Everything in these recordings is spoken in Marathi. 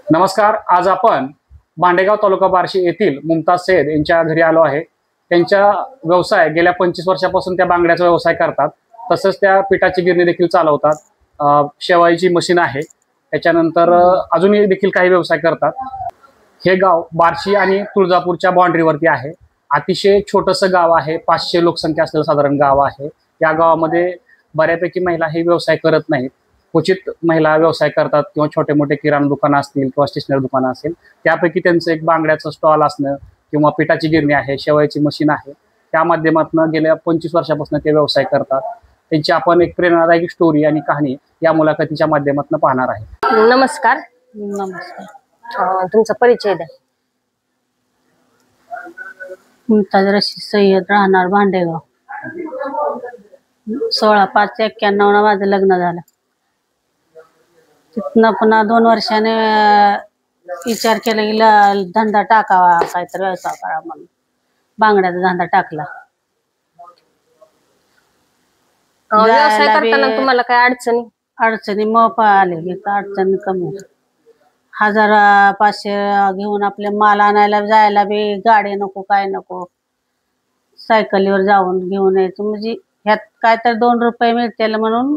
नमस्कार. आज आपण भांडेगाव तालुका बार्शी येथील मुमताज सैयद यांच्या घरी आलो आहे. त्यांचा व्यवसाय गेल्या 25 वर्षापासून त्या बांगड्याचा व्यवसाय करतात. तसंच त्या पिठाची गिरणी देखील चालवतात. शेवाळीची मशीन आहे. त्याच्यानंतर अजूनही देखील काही व्यवसाय करतात. हे गाव बार्शी आणि तुळजापूरच्या बाउंड्रीवरती आहे. अतिशय छोटंसं गाव आहे. 500 लोकसंख्या असलेलं साधारण गाव आहे. या गावामध्ये बऱ्यापैकी महिला हे व्यवसाय करत नाहीत. क्वचित महिला व्यवसाय करतात किंवा छोटे मोठे किराणा दुकानं असतील किंवा स्टेशनरी दुकानं असेल. त्यापैकी त्यांचं एक बांगड्याचं स्टॉल असणं किंवा पिठाची गिरणी आहे, शेवाळीची मशीन आहे. त्या माध्यमातून गेल्या 25 वर्षापासून ते व्यवसाय करतात. त्यांची आपण एक प्रेरणादायक स्टोरी आणि कहाणी या मुलाखतीच्या माध्यमातून पाहणार आहे. नमस्कार. तुमचा परिचय द्या. मुमताज रशीद सय्यद, राहणार भांडेगाव. 16/5/91 माझं लग्न झालं. तिथनं पुन्हा 2 वर्षाने विचार केला की धंदा टाकावा, काहीतरी व्यवसाय करावा म्हणून बांगड्याचा धंदा टाकला. व्यवसाय करताना तुम्हाला काय अडचणी मग आले की अडचणी कमी. 1000-500 घेऊन आपले माल आणायला जायला बी गाडी नको, काय नको, सायकलीवर जाऊन घेऊन यायचं. म्हणजे ह्यात काय तर 2 रुपये मिळतील म्हणून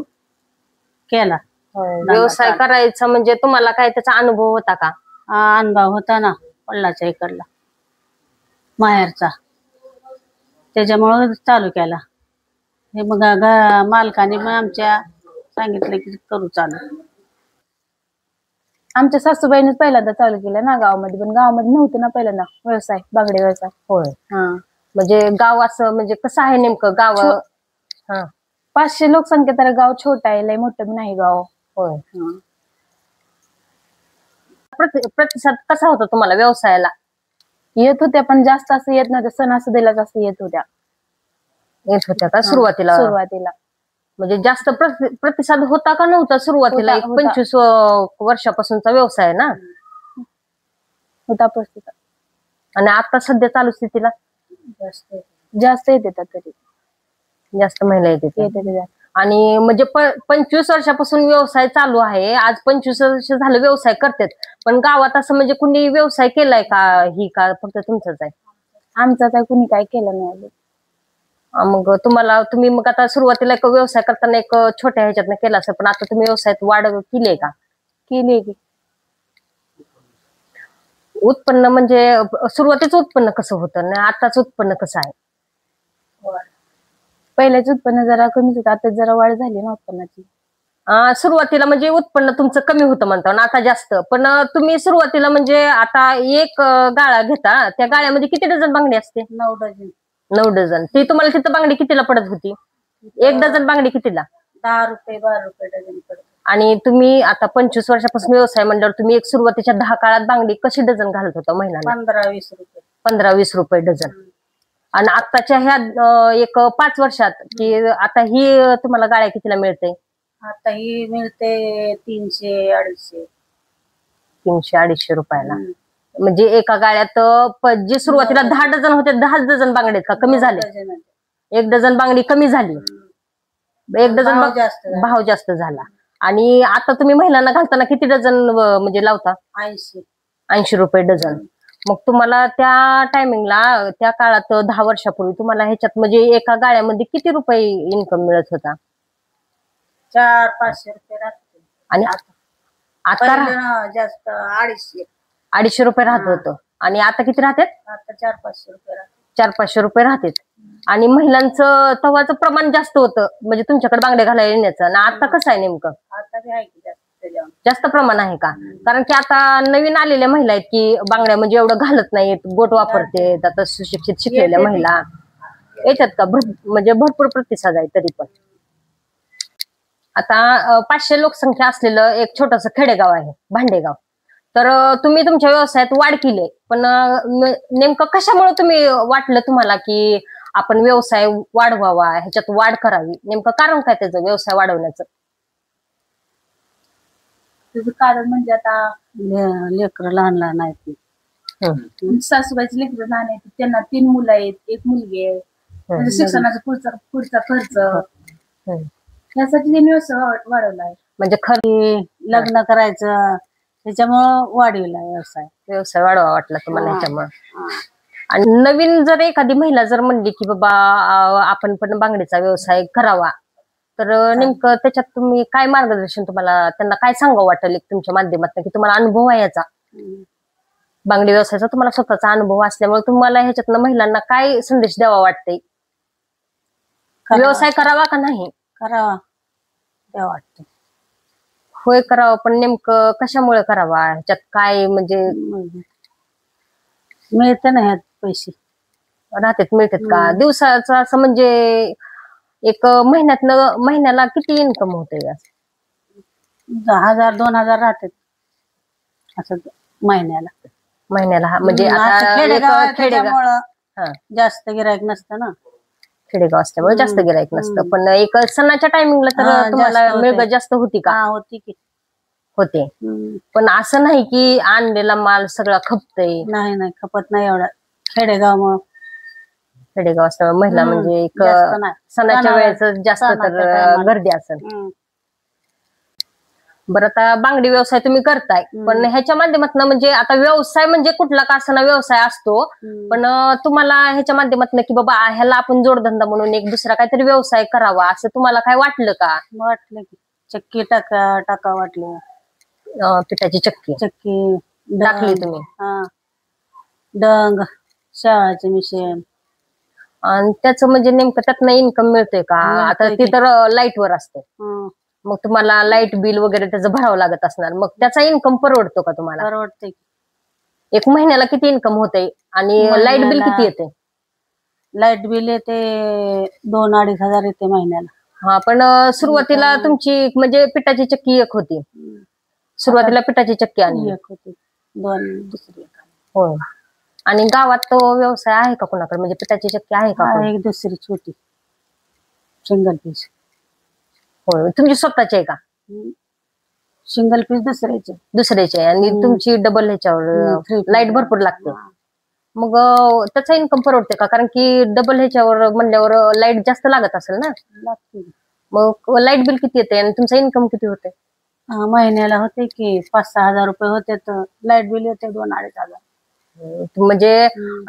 केला व्यवसाय करायचा. म्हणजे तुम्हाला काय त्याचा अनुभव होता का? अनुभव होता ना, पल्लाच्या इकडला माहेरचा. त्याच्यामुळं चालू केला. हे मग मालकाने मग आमच्या सांगितलं की करू चालू. आमच्या सासूबाईंनीच पहिल्यांदा चालू केलं ना गावामध्ये, पण गावामध्ये नव्हतं ना पहिल्यांदा व्यवसाय, बांगडे व्यवसाय. होय. म्हणजे गाव असं म्हणजे कसं आहे नेमकं गाव? 500 लोकसंख्या, तर गाव छोटा आहे, लय मोठं नाही गाव. होय. प्रतिसाद कसा होता तुम्हाला व्यवसायाला? येत होत्या, पण जास्त असं येत नव्हतं. सणासुदीला जास्त येत होत्या का सुरुवातीला? म्हणजे जास्त प्रतिसाद होता का नव्हता सुरुवातीला? 25 वर्षापासूनचा व्यवसाय ना होता प्रतिसाद. आणि आता सध्या चालू स्थितीला जास्त येतात, तरी जास्त महिला येते. आणि म्हणजे 25 वर्षापासून व्यवसाय चालू आहे. आज 25 वर्ष झालं व्यवसाय करतात, पण गावात असं म्हणजे कुणी व्यवसाय केलाय का? ही का फक्त तुमचंच आहे? आमचा काय कुणी काय केलं नाही. मग तुम्ही मग आता सुरुवातीला एक व्यवसाय करताना एक छोट्या ह्याच्यातनं केला असेल, पण आता तुम्ही व्यवसायात वाढ केली का? केली की. उत्पन्न म्हणजे सुरुवातीचं उत्पन्न कसं होतं आणि आताच उत्पन्न कसं आहे? पहिल्याच उत्पन्न जरा कमीच होतं, आता जरा वाढ झाली ना उत्पन्नाची. सुरुवातीला म्हणजे उत्पन्न तुमचं कमी होतं म्हणता आणि आता जास्त. पण तुम्ही सुरुवातीला म्हणजे आता एक गाळा घेता, त्या गाळ्यामध्ये किती डझन बांगडी असते? 9 डझन. 9 डझन. ती तुम्हाला तिथं बांगडी कितीला पडत होती? 1 डझन बांगडी कितीला? 10 रुपये 12 रुपये डझन पडत. आणि तुम्ही आता 25 वर्षापासून व्यवसाय म्हणल्यावर तुम्ही एक सुरुवातीच्या 10 काळात बांगडी कशी डझन घालत होता महिलांना? 15-20 रुपये. 15-20 रुपये डझन. आणि आताच्या ह्या एक 5 वर्षात की आता ही तुम्हाला गाळ्या कितीला मिळते? आता ही मिळते 300-250. 300-250 रुपयाला. म्हणजे एका गाळ्यात जी सुरुवातीला 10 डझन होते, 10 डझन बांगडे का कमी झाले? 1 डझन बांगडी कमी झाली. 1 डझन भाव जास्त झाला. आणि आता तुम्ही महिलांना घालताना किती डझन म्हणजे लावता? 80 रुपये डझन. मग तुम्हाला त्या टायमिंगला, त्या काळात 10 वर्षापूर्वी तुम्हाला ह्याच्यात म्हणजे एका गाळ्यामध्ये किती रुपये इन्कम मिळत होता? 400-500 रुपये राहते. आणि आता जास्त 250 रुपये राहत होतं. आणि आता किती राहतात? आता 400-500 रुपये राहते. 400-500 रुपये राहतात. आणि महिलांचं तव्हाचं प्रमाण जास्त होतं म्हणजे तुमच्याकडे बांगड्या घालायला येण्याचं. आणि आता कसं आहे नेमकं? आता बी आहे की जास्त प्रमाण आहे का? कारण की आता नवीन आलेल्या महिला आहेत की बांगड्या म्हणजे एवढं घालत नाहीत, गोट वापरते. आता सुशिक्षित शिकलेल्या महिला येतात का? म्हणजे भरपूर प्रतिसाद आहे तरी पण. आता 500 लोकसंख्या असलेलं एक छोटस खेडेगाव आहे भांडेगाव. तर तुम्ही तुमच्या व्यवसायात वाढ केली, पण नेमकं कशामुळे तुम्ही वाटलं तुम्हाला की आपण व्यवसाय वाढवावा, ह्याच्यात वाढ करावी? नेमकं कारण काय त्याचं व्यवसाय वाढवण्याचं? त्याचं कारण म्हणजे आता लेकरं लहान आहेत. सासूबाईचे लेकरं लहान आहेत, त्यांना 3 मुलं आहेत, 1 मुलगी आहे. म्हणजे शिक्षणाचा पुढचा खर्च, यासाठी त्यांनी व्यवसाय वाढवला आहे. म्हणजे खरी लग्न करायचं, त्याच्यामुळं वाढविला व्यवसाय. व्यवसाय वाढवा वाटला तुम्हाला हा. ह्याच्यामुळे. हा. आणि नवीन जर एखादी महिला जर म्हणली की बाबा आपण पण बांगडीचा व्यवसाय करावा, तर नेमकं त्याच्यात तुम्ही काय मार्गदर्शन, तुम्हाला त्यांना काय सांगावं वाटेल एक तुमच्या माध्यमातून, की तुम्हाला अनुभव आहे याचा, बांगडी व्यवसायाचा तुम्हाला स्वतःचा अनुभव असल्यामुळे तुम्हाला ह्याच्यातनं महिलांना काय संदेश द्यावा वाटते? व्यवसाय करावा का नाही? करावा ते वाटतं. होय करावा, पण नेमकं कशामुळे करावा, ह्याच्यात काय म्हणजे मिळते ना ह्यात पैसे, राहतात मिळतात का दिवसाचं, असं म्हणजे एक महिन्याला किती इन्कम होते? 1000 2000 राहतात असं महिन्याला. म्हणजे आता खेडेगाव आहे खेडेगाव त्याच्यामुळं जास्त गिरायक नसतं ना. खेडेगाव असल्यामुळे जास्त गिरायक नसतं, पण एक सणाच्या टायमिंगला तर हा, तुम्हाला जास्त होते. मिळकत जास्त होती का? हा, होती की. होते. पण असं नाही की आणलेला माल सगळा खपतय. नाही खपत नाही एवढा खेडेगाव. खेडेगाव असल्यामुळे महिला म्हणजे एक जास्त नाही. सणाच्या वेळेस जास्त सणाच्या तर टायमाला. गर्दी असेल. बरं, आता बांगडी व्यवसाय तुम्ही करताय, पण ह्याच्या माध्यमातून म्हणजे आता व्यवसाय म्हणजे कुठला का असना व्यवसाय असतो, पण तुम्हाला ह्याच्या माध्यमातून की बाबा ह्याला आपण जोडधंदा म्हणून एक दुसरा काहीतरी व्यवसाय करावा असं तुम्हाला काय वाटलं का? वाटलं की चक्की टाका वाटलं. पिठाची चक्की टाकली तुम्ही? हा, डंग, शाळाचे मिशन. आणि त्याचं म्हणजे नेमकं त्यातनं इन्कम मिळतंय का? आता ती तर लाईट वर असते, मग तुम्हाला लाईट बिल वगैरे त्याचं भरावं लागत असणार, मग त्याचा इन्कम परवडतो का तुम्हाला? परवडते. एक महिन्याला किती इन्कम होते आणि लाईट बिल किती येते? लाईट बिल येते 2-2.5 हजार येते महिन्याला. हा, पण सुरुवातीला तुमची म्हणजे पिठाची चक्की एक होती, सुरुवातीला पिठाची चक्की आणली. एक होती, 2 दुसरी. होय. आणि गावात तो व्यवसाय आहे का कोणाकडे, म्हणजे पिठाची चक्की आहे का? एक दुसरी छोटी सिंगल पीस. होय, तुमची स्वतःची आहे का? सिंगल पीस दुसऱ्याचे. आणि तुमची डबल ह्याच्यावर लाईट भरपूर लागते, मग त्याचा इन्कम परवडते का? कारण की डबल ह्याच्यावर म्हणल्यावर लाईट जास्त लागत असेल ना. मग लाईट बिल किती येते आणि तुमचा इन्कम किती होते? महिन्याला होते की 5-6 हजार रुपये होते, तर लाईट बिल येते 2-2.5 हजार. म्हणजे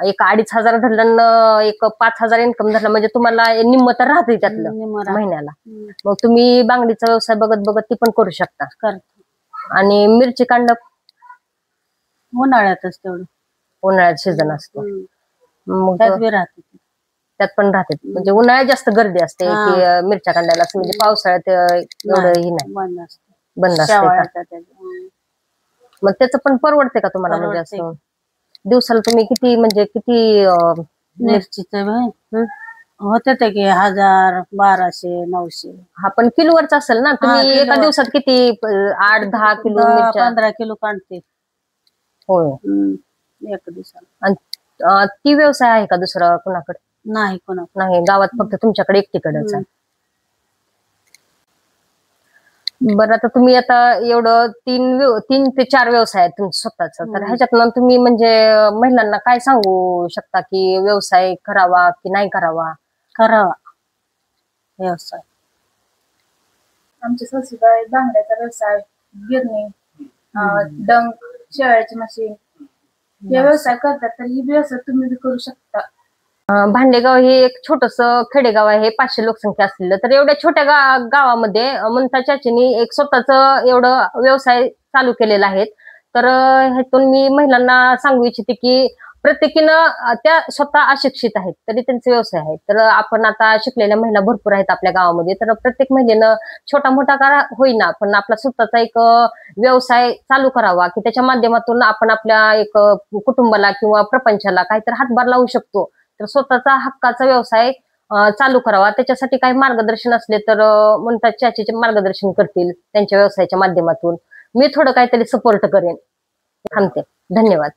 एक 2.5 हजार धरलं, एक 5 हजार इन्कम धरलं, म्हणजे तुम्हाला निम्म तर राहते त्यातलं महिन्याला. मग तुम्ही बांगडीचा व्यवसाय बघत बघत ती पण करू शकता. आणि मिरची कांडप उन्हाळ्यातच तेवढं, उन्हाळ्यात सीझन असतो, मग त्यात पण राहते. म्हणजे उन्हाळ्यात जास्त गर्दी असते की मिरच्या कांडायला, म्हणजे पावसाळ्यात एवढंही नाही, बंद असते. मग त्याचं पण परवडते का तुम्हाला? म्हणजे असं दिवसाला तुम्ही किती मिरचीचं होते ते की 1000, 1200, 900. हा, पण किलोवरच असेल ना. तुम्ही एका दिवसात किती 8-10 किलो मिरच्या? 15 किलो काढते. होय, एक दिवसाला. आणि ती व्यवसाय आहे का दुसरा कुणाकडे? नाही, नाही, गावात फक्त तुमच्याकडे एकटीकडेच आहे. बरं, आता तुम्ही एवढं 3 ते 4 व्यवसाय आहेत तुमचं स्वतःच, तर ह्याच्यातनं तुम्ही म्हणजे महिलांना काय सांगू शकता की व्यवसाय करावा की नाही करावा? करावा व्यवसाय. आमच्या सासूबाई बांगड्याचा व्यवसाय, गिरणी, डंग, शेळ्याची मशीन हे व्यवसाय करतात, तर ही व्यवसाय तुम्ही बी करू शकता. भांडेगाव हे एक छोटस खेडेगाव आहे, 500 लोकसंख्या असलेलं. तर एवढ्या छोट्या गावामध्ये ममता चाचीनी एक स्वतःच एवढं व्यवसाय चालू केलेला आहे. तर ह्यातून मी महिलांना सांगू इच्छिते की प्रत्येकीनं, त्या स्वतः अशिक्षित आहेत तरी त्यांचे व्यवसाय आहेत. तर आपण आता शिकलेल्या महिला भरपूर आहेत आपल्या गावामध्ये, तर प्रत्येक महिलेनं छोटा मोठा का होईना पण आपला स्वतःचा एक व्यवसाय चालू करावा, की त्याच्या माध्यमातून आपण आपल्या एक कुटुंबाला किंवा प्रपंचाला काहीतरी हातभार लावू शकतो. तर स्वतःचा हक्काचा व्यवसाय चालू करावा. त्याच्यासाठी काही मार्गदर्शन असले तर ममता चाचीचे मार्गदर्शन करतील त्यांच्या व्यवसायाच्या माध्यमातून. मी थोडं काहीतरी सपोर्ट करेन. थांबते. धन्यवाद.